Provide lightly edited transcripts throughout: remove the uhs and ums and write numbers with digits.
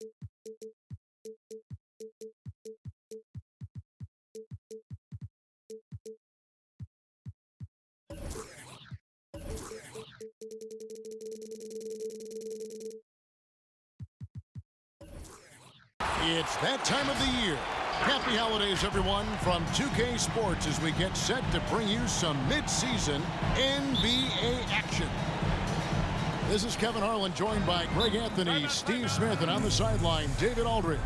It's that time of the year. Happy holidays, everyone, from 2K Sports as we get set to bring you some mid-season NBA action. This is Kevin Harlan, joined by Greg Anthony, Steve Smith, and on the sideline, David Aldridge.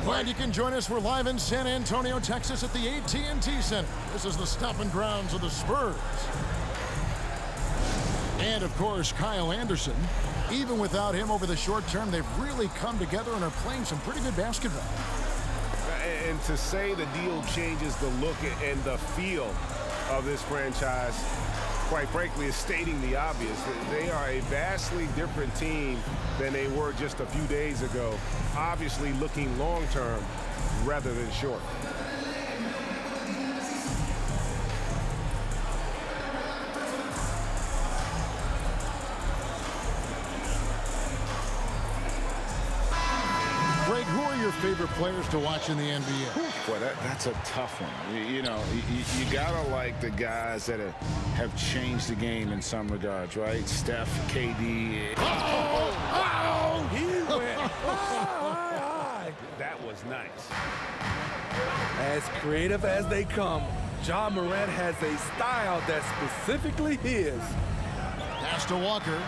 Glad you can join us. We're live in San Antonio, Texas at the AT&T Center. This is the stomping grounds of the Spurs. And, of course, Kyle Anderson. Even without him over the short term, they've really come together and are playing some pretty good basketball. And to say the deal changes the look and the feel of this franchise, quite frankly, is stating the obvious. They are a vastly different team than they were just a few days ago, obviously looking long-term rather than short. Greg, who are your favorite players to watch in the NBA? Boy, that's a tough one. You know, you gotta like the guys that have changed the game in some regards, right? Steph, KD. He went high. That was nice. As creative as they come, Ja Morant has a style that's specifically his. Pass to Walker.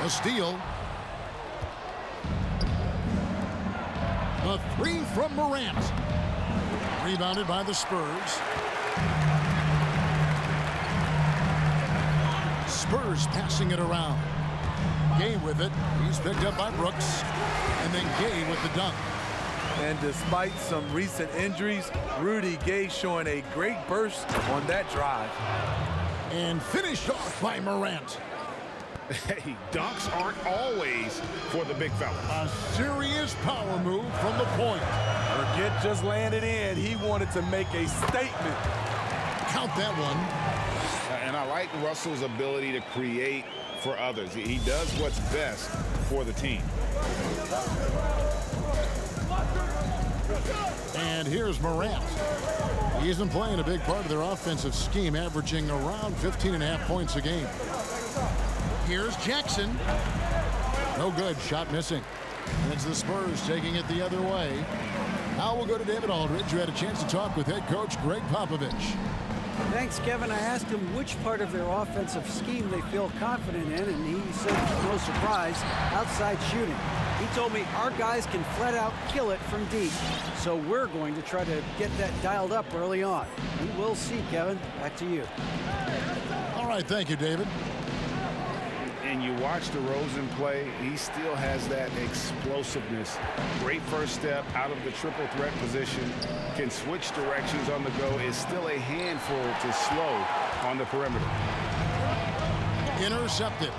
A steal. The three from Morant. Rebounded by the Spurs. Spurs passing it around. Gay with it. He's picked up by Brooks. And then Gay with the dunk. And despite some recent injuries, Rudy Gay showing a great burst on that drive. And finished off by Morant. Hey, dunks aren't always for the big fella. A serious power move from the point. Forget just landed in. He wanted to make a statement. Count that one. And I like Russell's ability to create for others. He does what's best for the team. And here's Morant. He isn't playing a big part of their offensive scheme, averaging around 15.5 points a game. Here's Jackson. No good. Shot missing. It's the Spurs taking it the other way. Now we'll go to David Aldridge, who had a chance to talk with head coach Greg Popovich. Thanks, Kevin. I asked him which part of their offensive scheme they feel confident in, and he said, no surprise, outside shooting. He told me our guys can flat out kill it from deep, so we're going to try to get that dialed up early on. We will see, Kevin. Back to you. All right, thank you, David. And you watch DeRozan play, he still has that explosiveness. Great first step out of the triple threat position. Can switch directions on the go. Is still a handful to slow on the perimeter. Intercepted.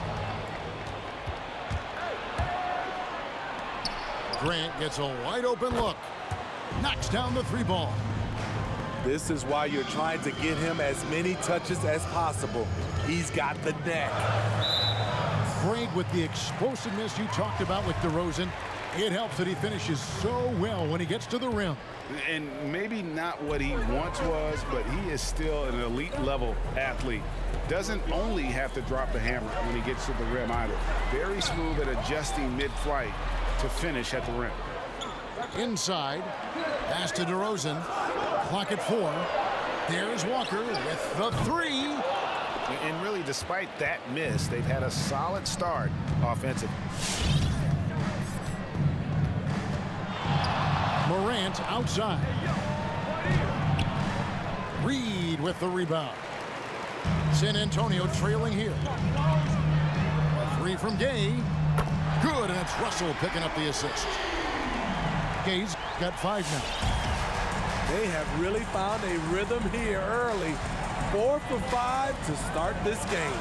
Grant gets a wide open look. Knocks down the three ball. This is why you're trying to get him as many touches as possible. He's got the neck. Greg, with the explosiveness you talked about with DeRozan, it helps that he finishes so well when he gets to the rim. And maybe not what he once was, but he is still an elite level athlete. Doesn't only have to drop the hammer when he gets to the rim either. Very smooth at adjusting mid-flight to finish at the rim. Inside, pass to DeRozan. Clock at 4. There's Walker with the three. And really, despite that miss, they've had a solid start offensively. Morant outside. Reed with the rebound. San Antonio trailing here. A three from Gay. Good, and it's Russell picking up the assist. Gay's got 5 now. They have really found a rhythm here early. 4 for 5 to start this game.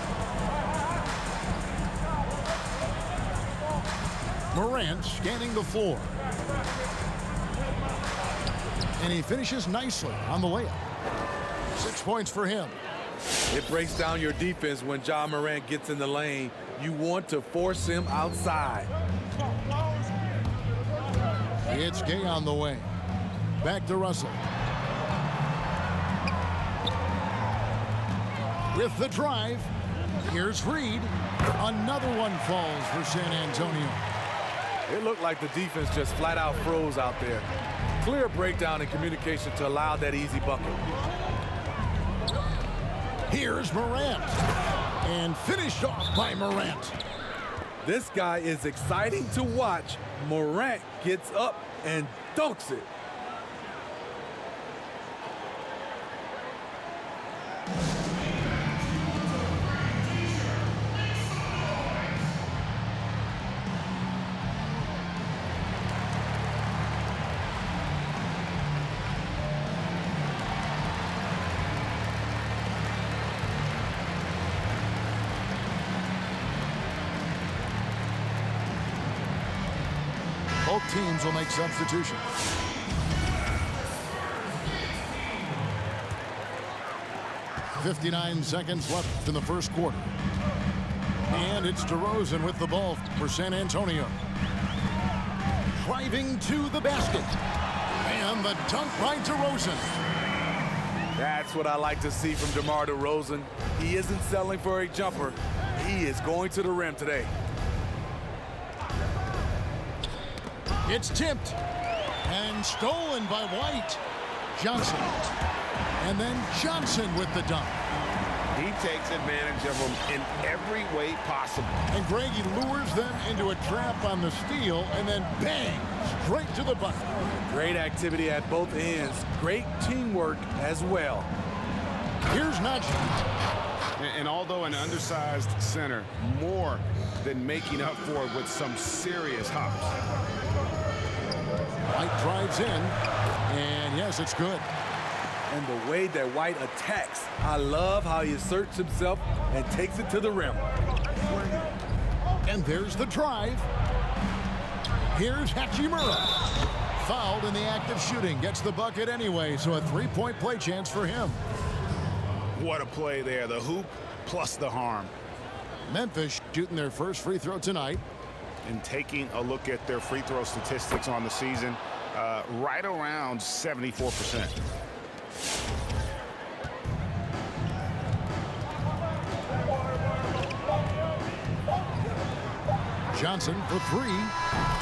Morant scanning the floor. And he finishes nicely on the layup. 6 points for him. It breaks down your defense when Ja Morant gets in the lane. You want to force him outside. It's Gay on the way. Back to Russell. With the drive, here's Reed. Another one falls for San Antonio. It looked like the defense just flat out froze out there. Clear breakdown in communication to allow that easy bucket. Here's Morant. And finished off by Morant. This guy is exciting to watch. Morant gets up and dunks it. Both teams will make substitutions. "59 seconds left in the first quarter. And it's DeRozan with the ball for San Antonio. Driving to the basket. And the dunk by DeRozan. That's what I like to see from DeMar DeRozan. He isn't settling for a jumper. He is going to the rim today. It's tipped and stolen by White. Johnson. And then Johnson with the dunk. He takes advantage of them in every way possible. And Greg, he lures them into a trap on the steal and then bang, straight to the bucket. Great activity at both ends. Great teamwork as well. Here's Najee. And although an undersized center, more than making up for it with some serious hops. White drives in, and yes, it's good. And the way that White attacks, I love how he asserts himself and takes it to the rim. And there's the drive. Here's Hachimura. Fouled in the act of shooting. Gets the bucket anyway, so a three-point play chance for him. What a play there. The hoop plus the harm. Memphis shooting their first free throw tonight. And taking a look at their free throw statistics on the season, right around 74%. Johnson for three.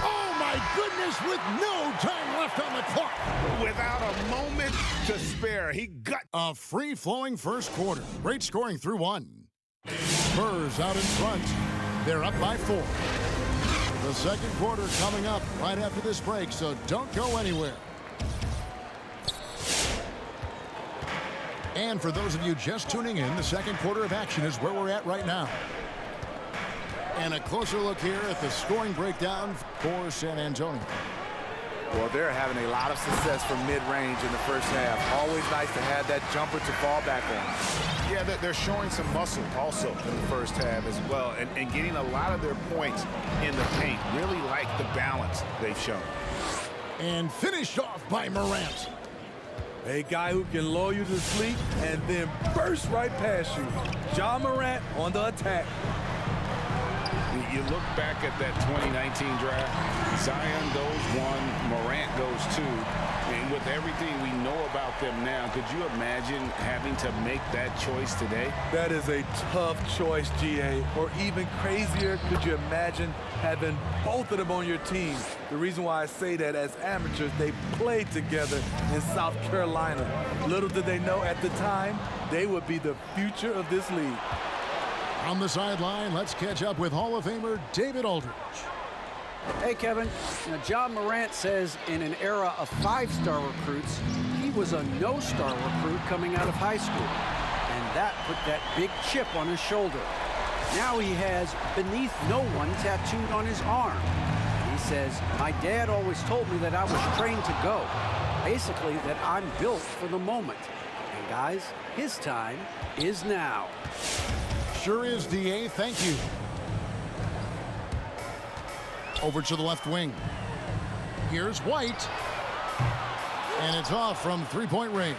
Oh, my goodness, with no time left on the clock. Without a moment to spare, he got a free-flowing first quarter. Great scoring through one. Spurs out in front. They're up by 4. The second quarter coming up right after this break, so don't go anywhere. And for those of you just tuning in, the second quarter of action is where we're at right now. And a closer look here at the scoring breakdown for San Antonio. Well, they're having a lot of success from mid-range in the first half. Always nice to have that jumper to fall back on. Yeah, they're showing some muscle also in the first half as well, and getting a lot of their points in the paint. Really like the balance they've shown. And finished off by Morant. A guy who can lull you to sleep and then burst right past you. Ja Morant on the attack. You look back at that 2019 draft, Zion goes 1, Morant goes 2. And with everything we know about them now, could you imagine having to make that choice today? That is a tough choice, GA. Or even crazier, could you imagine having both of them on your team? The reason why I say that, as amateurs, they played together in South Carolina. Little did they know at the time, they would be the future of this league. On the sideline, let's catch up with Hall of Famer David Aldridge. Hey, Kevin. Now, John Morant says in an era of 5-star recruits, he was a no-star recruit coming out of high school. And that put that big chip on his shoulder. Now he has "beneath no one" tattooed on his arm. And he says, "My dad always told me that I was trained to go. Basically, that I'm built for the moment." And guys, his time is now. Sure is, DA. Thank you. Over to the left wing. Here's White. And it's off from three-point range.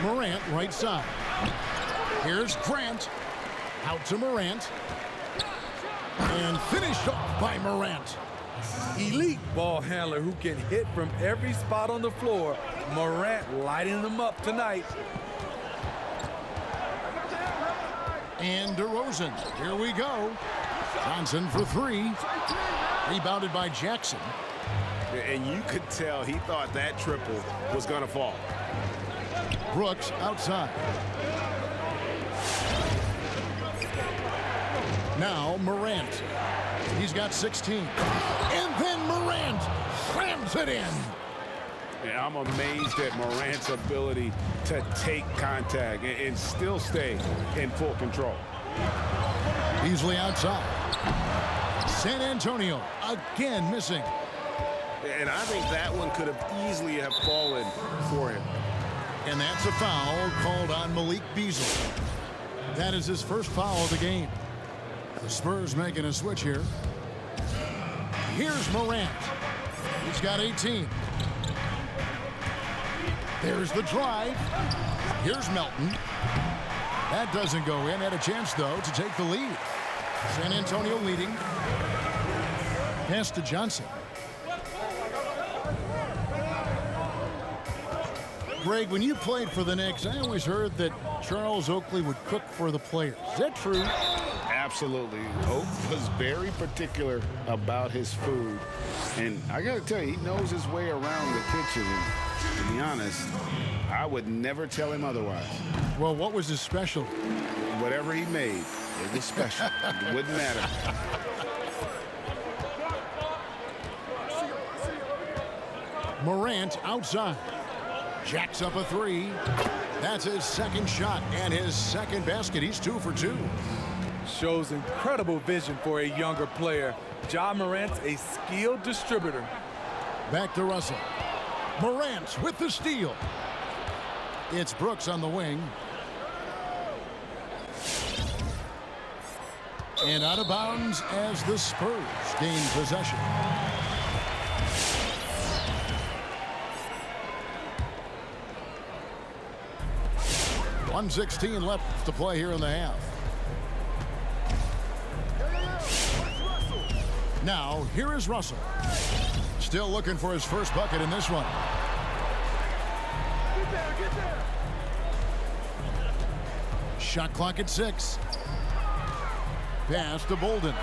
Morant right side. Here's Grant. Out to Morant. And finished off by Morant. Elite ball handler who can hit from every spot on the floor. Morant lighting them up tonight. And DeRozan. Here we go. Johnson for three. Rebounded by Jackson. And you could tell he thought that triple was going to fall. Brooks outside. Now Morant. He's got 16. And then Morant slams it in. Yeah, I'm amazed at Morant's ability to take contact and still stay in full control. Easily outside. San Antonio again missing. And I think that one could have easily have fallen for him. And that's a foul called on Malik Beasley. That is his first foul of the game. The Spurs making a switch here. Here's Morant. He's got 18. There's the drive. Here's Melton. That doesn't go in. Had a chance, though, to take the lead. San Antonio leading. Pass to Johnson. Greg, when you played for the Knicks, I always heard that Charles Oakley would cook for the players. Is that true? Absolutely. Oak was very particular about his food. And I got to tell you, he knows his way around the kitchen. And to be honest, I would never tell him otherwise. Well, what was his special? Whatever he made, it was special. It wouldn't matter. Morant outside. Jacks up a three. That's his second shot and his second basket. He's 2 for 2. Shows incredible vision for a younger player. Ja Morant's a skilled distributor. Back to Russell. Morant with the steal. It's Brooks on the wing. And out of bounds as the Spurs gain possession. .116 left to play here in the half. Now, here is Russell. Still looking for his first bucket in this one. Get there. Shot clock at 6. Pass to Bolden.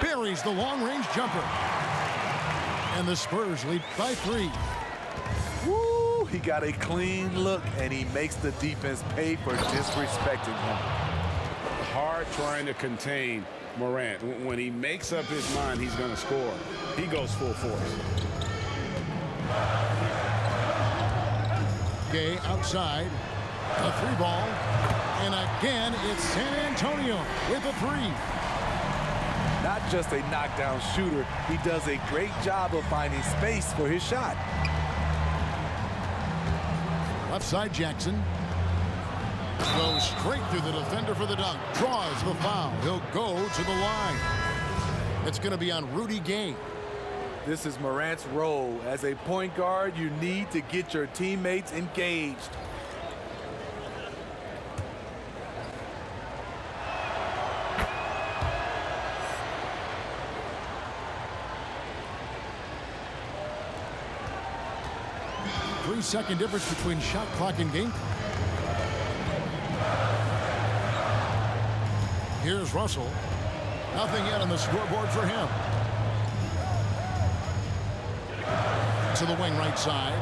Buries the long-range jumper. And the Spurs lead by 3. Woo! He got a clean look, and he makes the defense pay for disrespecting him. Hard trying to contain Morant. When he makes up his mind he's going to score, he goes full force. Gay outside. A 3 ball. And again, it's San Antonio with a 3. Not just a knockdown shooter, he does a great job of finding space for his shot. Left side Jackson. Goes straight through the defender for the dunk. Draws the foul. He'll go to the line. It's going to be on Rudy Gay. This is Morant's role. As a point guard, you need to get your teammates engaged. Three-second difference between shot clock and game. Here's Russell. Nothing yet on the scoreboard for him. To the wing right side.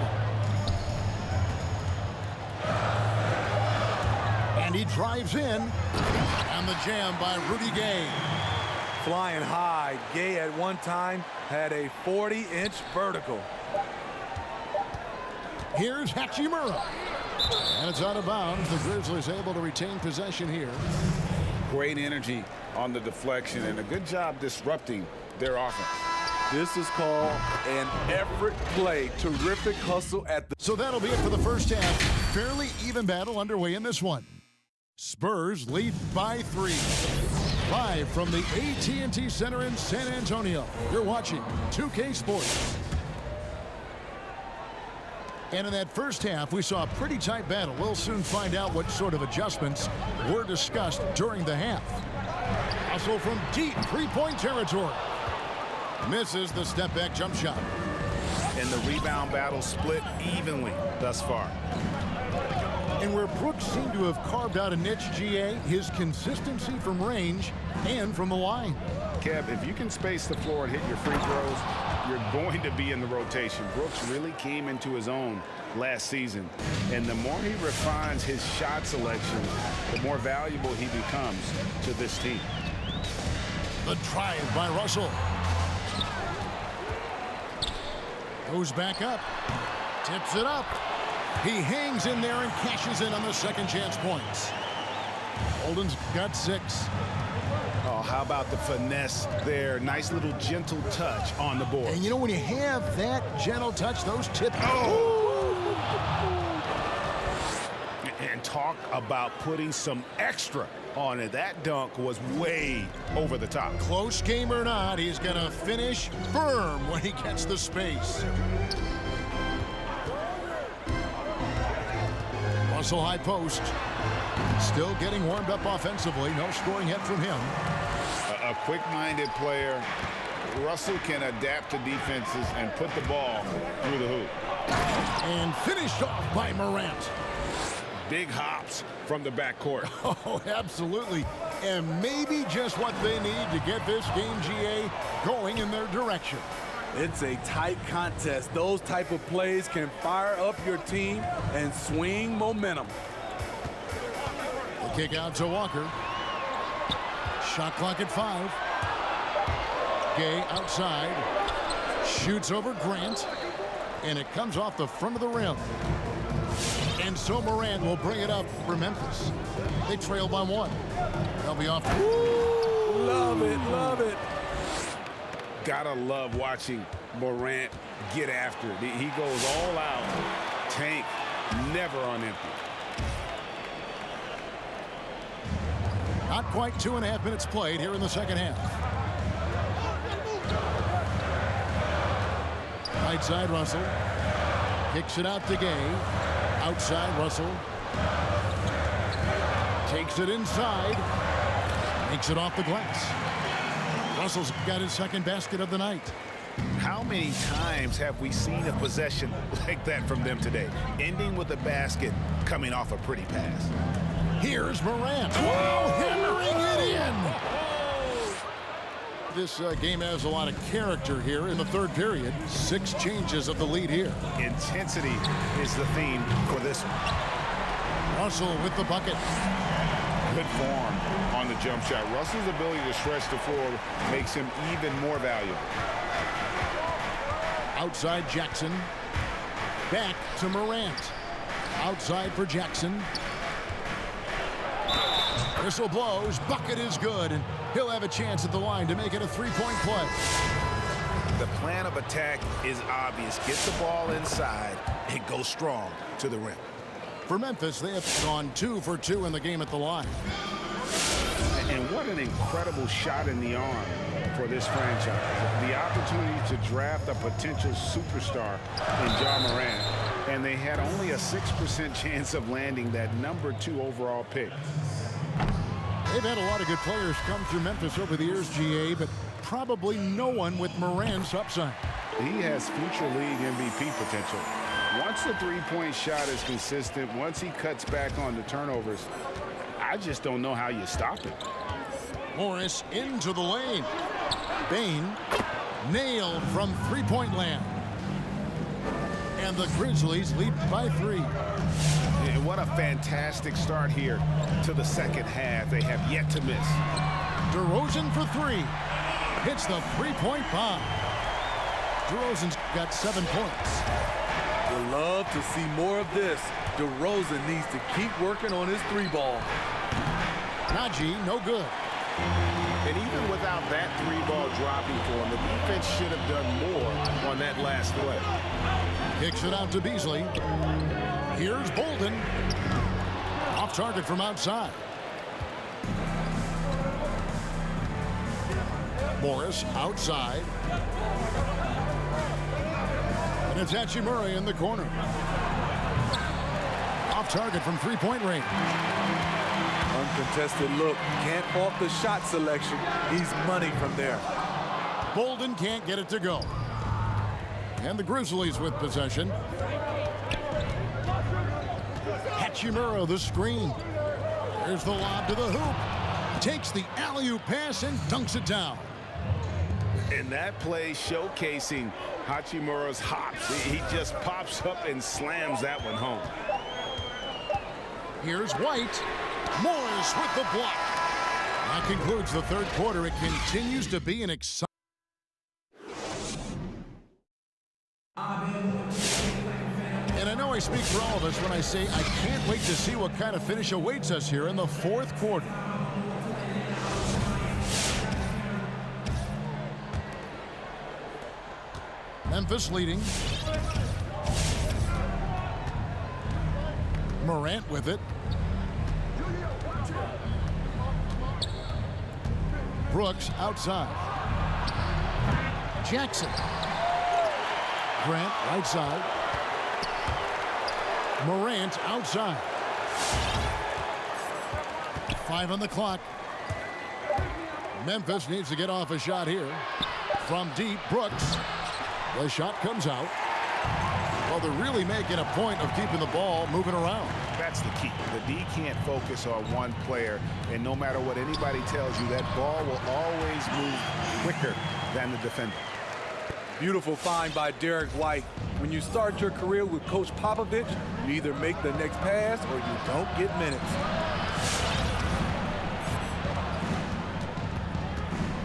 And he drives in. And the jam by Rudy Gay. Flying high, Gay at one time had a 40-inch vertical. Here's Hachimura. And it's out of bounds. The Grizzlies able to retain possession here. Great energy on the deflection and a good job disrupting their offense. This is called an effort play. Terrific hustle at the... So that'll be it for the first half. Fairly even battle underway in this one. Spurs lead by 3. Live from the AT&T Center in San Antonio. You're watching 2K Sports. And in that first half, we saw a pretty tight battle. We'll soon find out what sort of adjustments were discussed during the half. Hustle from deep three-point territory. Misses the step-back jump shot. And the rebound battle split evenly thus far. And where Brooks seemed to have carved out a niche, GA, his consistency from range and from the line. Kev, if you can space the floor and hit your free throws, you're going to be in the rotation. Brooks really came into his own last season. And the more he refines his shot selection, the more valuable he becomes to this team. The drive by Russell. Goes back up. Tips it up. He hangs in there and cashes in on the second chance points. Holden's got 6. Oh, how about the finesse there? Nice little gentle touch on the board. And you know, when you have that gentle touch, those tips. And talk about putting some extra on it. That dunk was way over the top. Close game or not, he's going to finish firm when he gets the space. Russell high post. Still getting warmed up offensively. No scoring yet from him. A quick-minded player. Russell can adapt to defenses and put the ball through the hoop. And finished off by Morant. Big hops from the backcourt. Oh, absolutely. And maybe just what they need to get this game, GA, going in their direction. It's a tight contest. Those type of plays can fire up your team and swing momentum. The kick out to Walker. Shot clock at 5. Gay outside. Shoots over Grant. And it comes off the front of the rim. And so Morant will bring it up for Memphis. They trail by 1. They'll be off. Ooh, love it, love it. Gotta love watching Morant get after it. He goes all out. Tank, never on empty. Not quite 2.5 minutes played here in the second half. Right side, Russell. Kicks it out to Gay. Outside, Russell. Takes it inside. Makes it off the glass. Russell's got his second basket of the night. How many times have we seen a possession like that from them today? Ending with a basket, coming off a pretty pass. Here's Morant. Whoa, hammering it in. This game has a lot of character here in the third period. 6 changes of the lead here. Intensity is the theme for this one. Russell with the bucket. Good form on the jump shot. Russell's ability to stretch the floor makes him even more valuable. Outside Jackson. Back to Morant. Outside for Jackson. Whistle blows. Bucket is good. And he'll have a chance at the line to make it a 3-point play. The plan of attack is obvious. Get the ball inside and go strong to the rim. For Memphis, they have gone 2 for 2 in the game at the line. And what an incredible shot in the arm for this franchise. The opportunity to draft a potential superstar in Ja Morant, and they had only a 6% chance of landing that number 2 overall pick. They've had a lot of good players come through Memphis over the years, GA, but probably no one with Morant's upside. He has future league MVP potential. Once the three-point shot is consistent, once he cuts back on the turnovers, I just don't know how you stop it. Morris into the lane. Bain nailed from three-point land. And the Grizzlies lead by 3. And what a fantastic start here to the second half. They have yet to miss. DeRozan for 3. Hits the three-point bomb. DeRozan's got 7 points. We'd love to see more of this. DeRozan needs to keep working on his 3-ball. Najee, no good. And even without that 3-ball dropping for him, the defense should have done more on that last play. Kicks it out to Beasley. Here's Bolden. Off target from outside. Morris outside. And it's Murray in the corner. off target from three-point range. Uncontested look. Can't fault the shot selection. He's money from there. Bolden can't get it to go. And the Grizzlies with possession. Hachimura the screen. There's the lob to the hoop. Takes the alley-oop pass and dunks it down. And that play showcasing Hachimura's hops. He just pops up and slams that one home. Here's White. Morris with the block. That concludes the third quarter. It continues to be an exciting. And I know I speak for all of us when I say I can't wait to see what kind of finish awaits us here in the fourth quarter. Memphis leading. Morant with it. Brooks outside. Jackson. Grant right side. Morant outside. 5 on the clock. Memphis needs to get off a shot here. From deep, Brooks. The shot comes out. Well, they're really making a point of keeping the ball moving around. That's the key. The D can't focus on one player, and no matter what anybody tells you, that ball will always move quicker than the defender. Beautiful find by Derek White. When you start your career with Coach Popovich, you either make the next pass or you don't get minutes.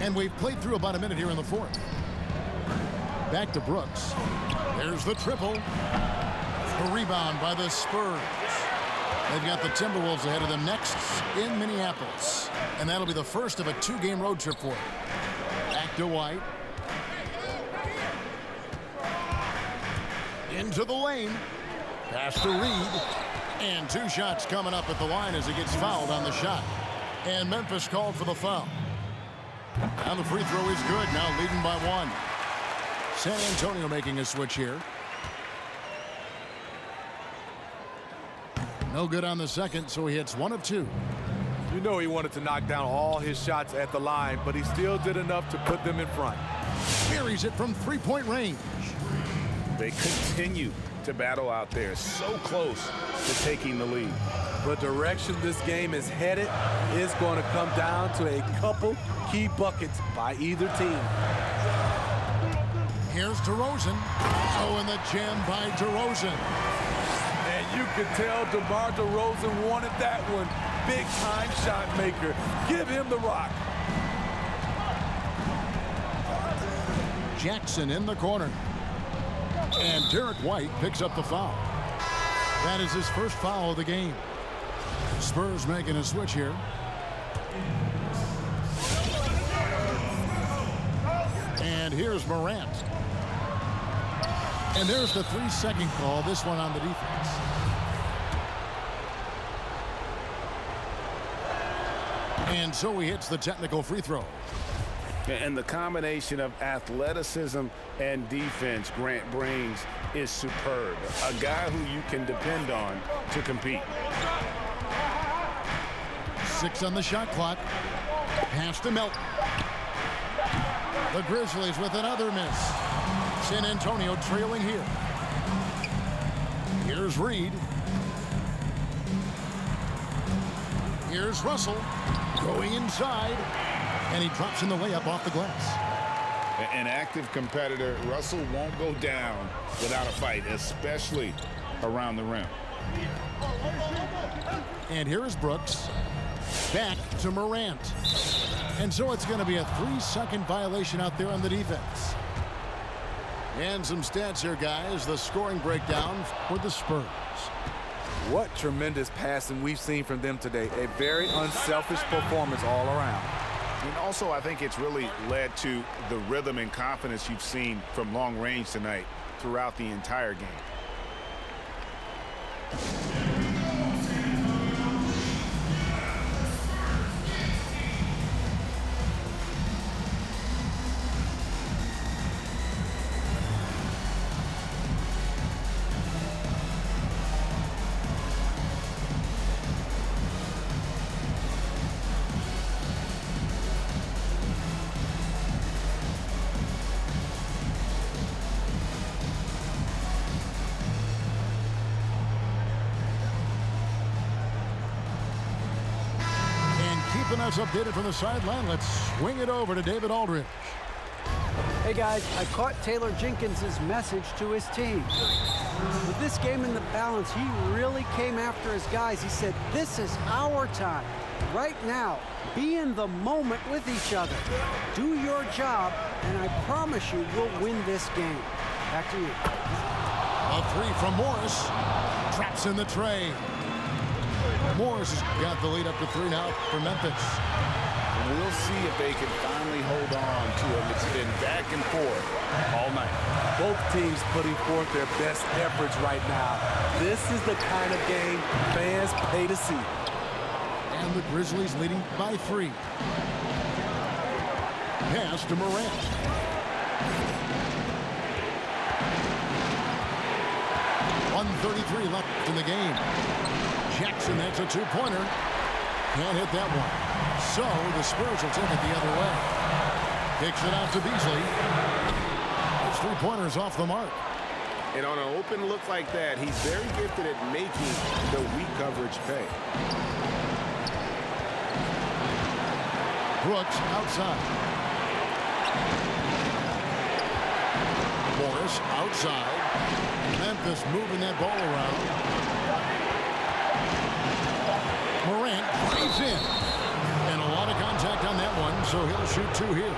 And we've played through about a minute here in the fourth. Back to Brooks. There's the triple. A rebound by the Spurs. They've got the Timberwolves ahead of them next in Minneapolis. And that'll be the first of a 2-game road trip for them. Back to White. Into the lane. Pass to Reed. And 2 shots coming up at the line as he gets fouled on the shot. And Memphis called for the foul. And the free throw is good, now leading by 1. San Antonio making a switch here. No good on the second, so he hits 1 of 2. You know he wanted to knock down all his shots at the line, but he still did enough to put them in front. Buries it from three-point range. They continue to battle out there, so close to taking the lead. The direction this game is headed is going to come down to a couple key buckets by either team. Here's DeRozan. Oh, and the jam by DeRozan. And you could tell DeMar DeRozan wanted that one. Big-time shot maker. Give him the rock. Jackson in the corner. And Derek White picks up the foul. That is his first foul of the game. Spurs making a switch here. And here's Morant. And there's the 3-second call, this one on the defense. And so he hits the technical free throw. And the combination of athleticism and defense Grant brings is superb. A guy who you can depend on to compete. 6 on the shot clock. Pass to Melton. The Grizzlies with another miss. San Antonio trailing here. Here's Reed. Here's Russell going inside. And he drops in the layup off the glass. An active competitor, Russell won't go down without a fight, especially around the rim. And here is Brooks. Back to Morant. And so it's going to be a 3-second violation out there on the defense. And some stats here, guys. The scoring breakdown for the Spurs. What tremendous passing we've seen from them today. A very unselfish performance all around. And also, I think it's really led to the rhythm and confidence you've seen from long range tonight throughout the entire game. joining us updated from the sideline. Let's swing it over to David Aldridge. Hey guys, I caught Taylor Jenkins' message to his team. With this game in the balance, he really came after his guys. He said, this is our time. Right now, be in the moment with each other. Do your job, and I promise you we'll win this game. Back to you. A three from Morris. Traps in the tray. Morris has got the lead up to 3 now for Memphis. We'll see if they can finally hold on to him. It's been back and forth all night. Both teams putting forth their best efforts right now. This is the kind of game fans pay to see. And the Grizzlies leading by 3. Pass to Morant. .133 left in the game. Jackson, that's a 2-pointer. Can't hit that one. So the Spurs will take it the other way. Kicks it out to Beasley. His 3-pointer's off the mark. And on an open look like that, he's very gifted at making the weak coverage pay. Brooks outside. Morris outside. Memphis moving that ball around. Morant drives in. And a lot of contact on that one, so he'll shoot 2 here.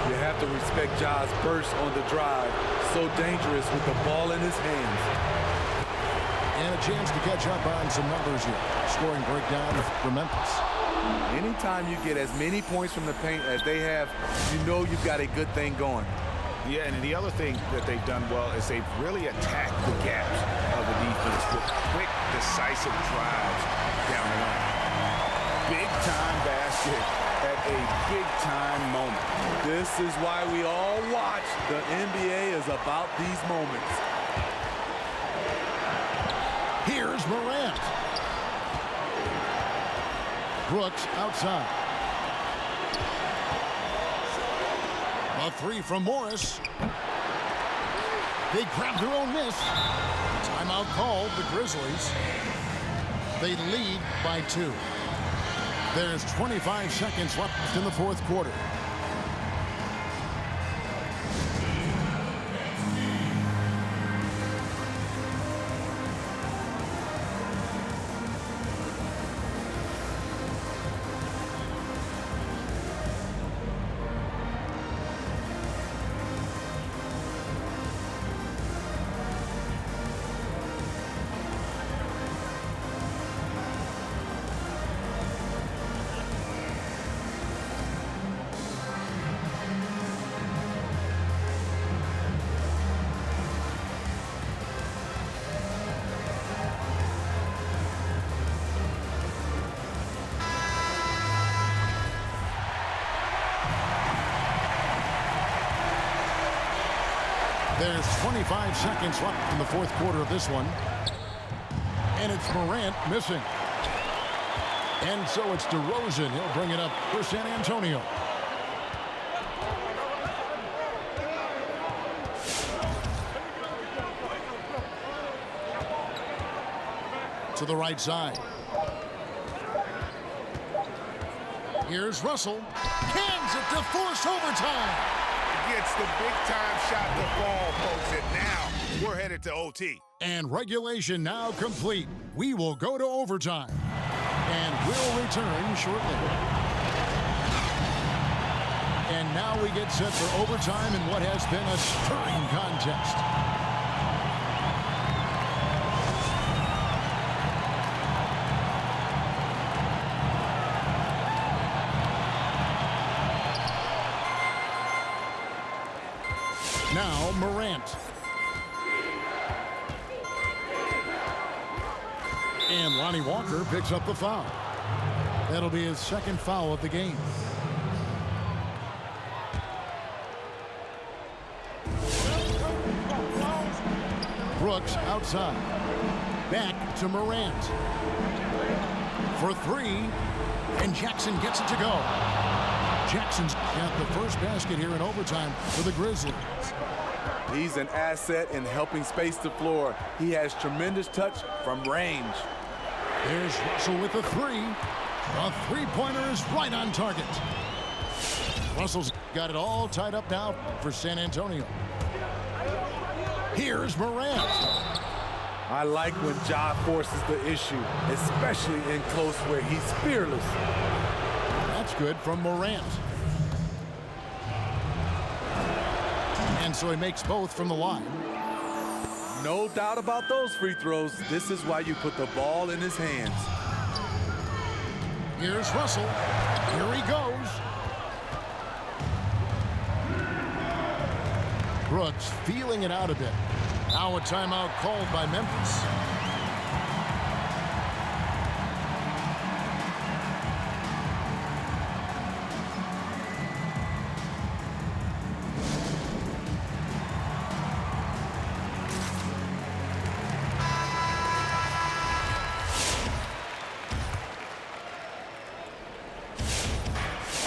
You have to respect Ja's burst on the drive. So dangerous with the ball in his hands. And a chance to catch up on some numbers here. Scoring breakdown for Memphis. Anytime you get as many points from the paint as they have, you know you've got a good thing going. Yeah, and the other thing that they've done well is they've really attacked the gaps of the defense with quick, decisive drives down the line. Big-time basket at a big-time moment. This is why we all watch. The NBA is about these moments. Here's Morant. Brooks outside. A 3 from Morris. They grab their own miss. Timeout called, the Grizzlies. They lead by 2. There's 25 seconds left in the 4th quarter. There's 25 seconds left in the 4th quarter of this one. And it's Morant missing. And so it's DeRozan. He'll bring it up for San Antonio. To the right side. Here's Russell. Cans it to force overtime. Gets the big-time shot to fall, folks, and now we're headed to OT. And regulation now complete. We will go to overtime. And we'll return shortly. And now we get set for overtime in what has been a stirring contest. Now Morant. And Lonnie Walker picks up the foul. That'll be his 2nd foul of the game. Brooks outside. Back to Morant. For 3. And Jackson gets it to go. Jackson's got the first basket here in overtime for the Grizzlies. He's an asset in helping space the floor. He has tremendous touch from range. There's Russell with the 3. The three-pointer is right on target. Russell's got it all tied up now for San Antonio. Here's Morant. I like when Ja forces the issue, especially in close where he's fearless. That's good from Morant. And so he makes both from the line. No doubt about those free throws. This is why you put the ball in his hands. Here's Russell. Here he goes. Brooks feeling it out a bit. Now a timeout called by Memphis.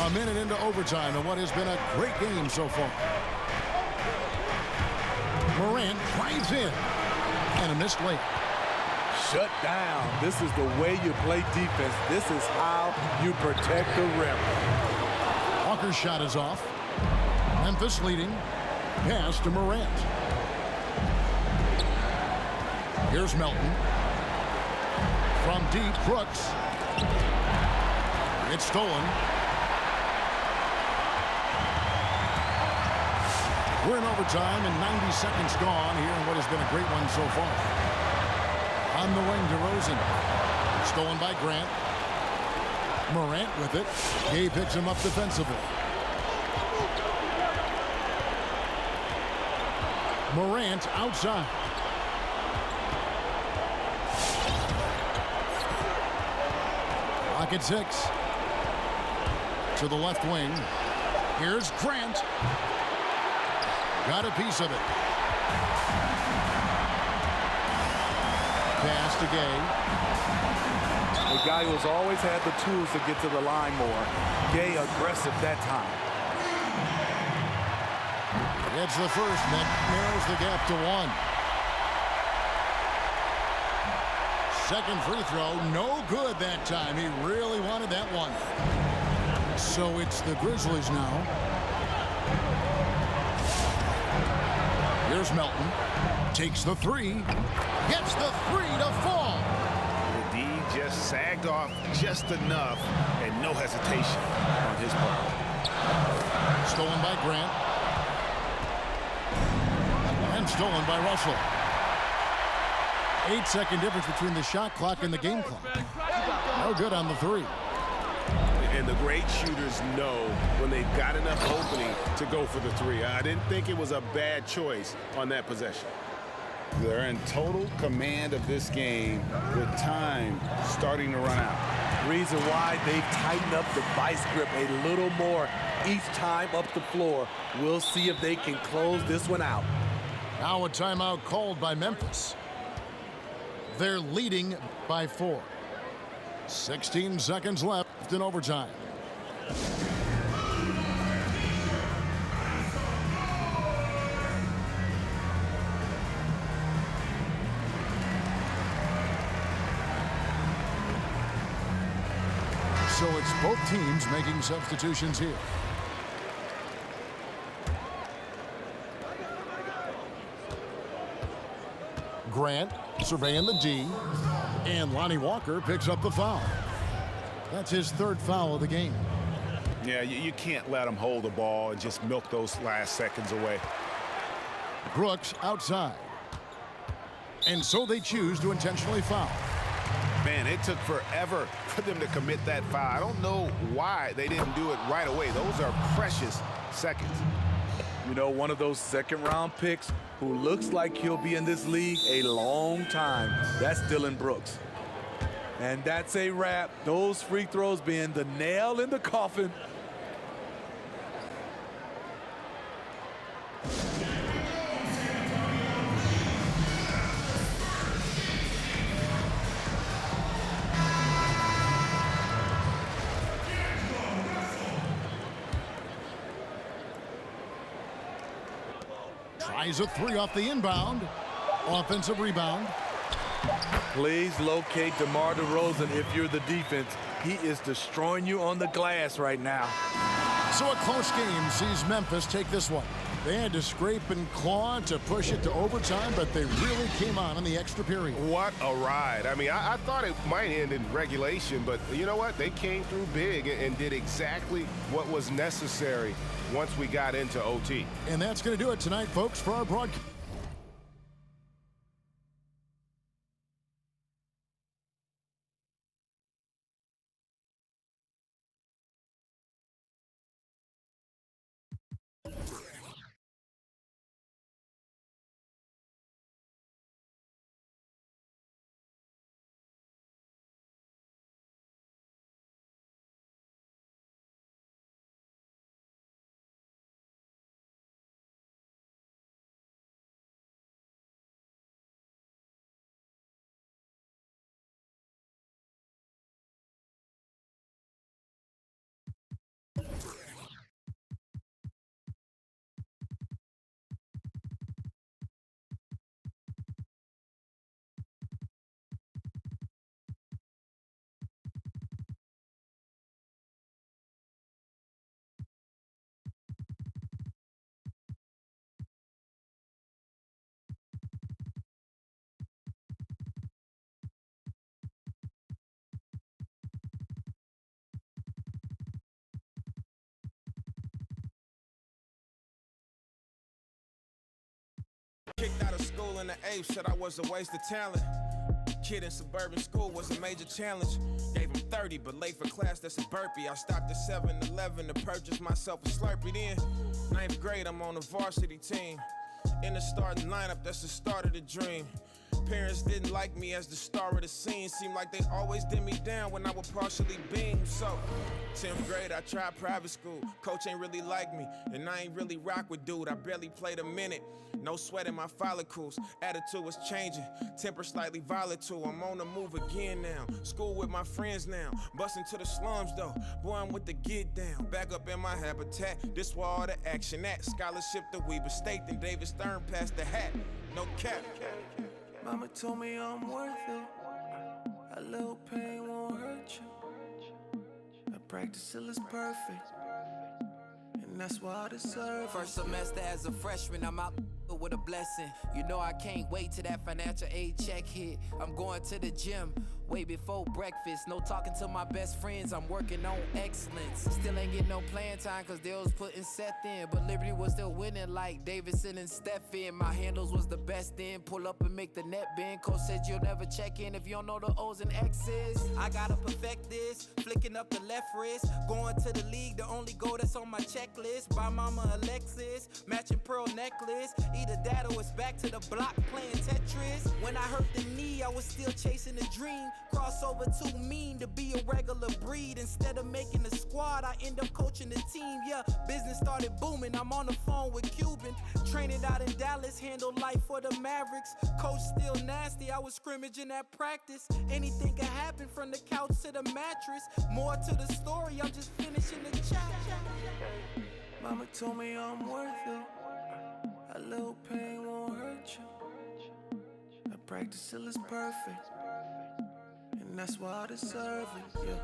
A minute into overtime in what has been a great game so far. Morant drives in. And a missed layup. Shut down. This is the way you play defense. This is how you protect the rim. Walker's shot is off. Memphis leading. Pass to Morant. Here's Melton. From deep, Brooks. It's stolen. We're in overtime and 90 seconds gone here in what has been a great one so far. On the wing, DeRozan. Stolen by Grant. Morant with it. Gay picks him up defensively. Morant outside. Pocket 6. To the left wing. Here's Grant. Got a piece of it. Pass to Gay. A guy who has always had the tools to get to the line more. Gay aggressive that time. It's the first that narrows the gap to 1. Second free throw, no good that time. He really wanted that one. So it's the Grizzlies now. Here's Melton. Takes the three. Gets the three to fall. The D just sagged off just enough and no hesitation on his part. Stolen by Grant. And stolen by Russell. 8-second difference between the shot clock and the game clock. No good on the three. And the great shooters know when they've got enough opening to go for the three. I didn't think it was a bad choice on that possession. They're in total command of this game with time starting to run out. Reason why they've tightened up the vice grip a little more each time up the floor. We'll see if they can close this one out. Now a timeout called by Memphis. They're leading by 4. 16 seconds left in overtime. So it's both teams making substitutions here. Grant surveying the D, and Lonnie Walker picks up the foul. That's his third foul of the game. Yeah, you can't let them hold the ball and just milk those last seconds away. Brooks outside. And so they choose to intentionally foul. Man, it took forever for them to commit that foul. I don't know why they didn't do it right away. Those are precious seconds. You know, one of those second-round picks who looks like he'll be in this league a long time. That's Dillon Brooks. And that's a wrap. Those free throws being the nail in the coffin. Tries a three off the inbound. Offensive rebound. Please locate DeMar DeRozan if you're the defense. He is destroying you on the glass right now. So a close game sees Memphis take this one. They had to scrape and claw to push it to overtime, but they really came on in the extra period. What a ride. I mean, I thought it might end in regulation, but you know what? They came through big and did exactly what was necessary once we got into OT. And that's going to do it tonight, folks, for our broadcast. Kicked out of school in the 8th, said I was a waste of talent. Kid in suburban school was a major challenge. Gave him 30, but late for class, that's a burpee. I stopped at 7-Eleven to purchase myself a Slurpee. Then, 9th grade, I'm on the varsity team. In the starting lineup, that's the start of the dream. Parents didn't like me as the star of the scene. Seemed like they always did me down when I would partially beam. So, 10th grade, I tried private school. Coach ain't really like me, and I ain't really rock with dude. I barely played a minute. No sweat in my follicles. Attitude was changing. Temper slightly volatile. I'm on the move again now. School with my friends now. Busting to the slums though. Boy, I'm with the get down. Back up in my habitat. This where all the action at. Scholarship to Weber State. Then David Stern passed the hat. No cap. Mama told me I'm worth it. A little pain won't hurt you. I practice till it's perfect. And that's why I deserve it. First semester as a freshman, I'm out with a blessing. You know I can't wait till that financial aid check hit. I'm going to the gym way before breakfast. No talking to my best friends, I'm working on excellence. Still ain't getting no playing time cause they was putting Seth in. But Liberty was still winning like Davidson and Stephen. My handles was the best then. Pull up and make the net bend. Coach said you'll never check in if you don't know the O's and X's. I gotta perfect this. Flicking up the left wrist. Going to the league, the only goal that's on my checklist. Buy mama a Lexus. Matching pearl necklace. Either that or it's back to the block playing Tetris. When I hurt the knee, I was still chasing a dream. Crossover too mean to be a regular breed. Instead of making the squad, I end up coaching the team. Yeah, business started booming. I'm on the phone with Cuban. Training out in Dallas, handle life for the Mavericks. Coach still nasty, I was scrimmaging at practice. Anything can happen from the couch to the mattress. More to the story, I'm just finishing the chapter. Mama told me I'm worth it. A little pain won't hurt you. I practice till it's perfect. And that's why I deserve it, yeah.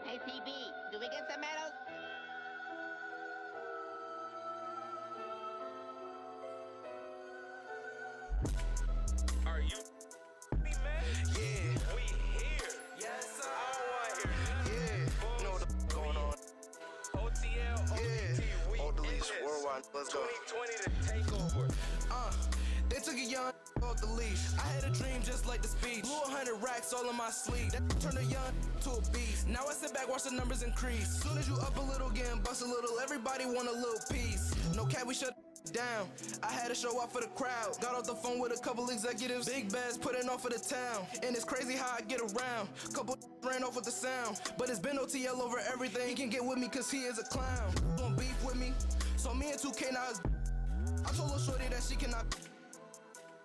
Hey, CB, do we get some medals? Are you me, man? Yeah, we here. Yes, sir. Yeah, know the going on. OTL, OTT, we in this. Worldwide, let's go. 2020 to take over. They took a young off the leash. I had a dream just like the speech. Blew 100 racks all in my sleeve. That turned a young to a beast. Now I sit back, watch the numbers increase. Soon as you up a little, getting bust a little. Everybody want a little piece. No cap, we shut down. I had to show off for the crowd. Got off the phone with a couple executives. Big bags putting off for the town. And it's crazy how I get around. Couple ran off with the sound. But it's been OTL over everything. He can get with me cause he is a clown. Want beef with me. So me and 2K now is. I told her shorty that she cannot.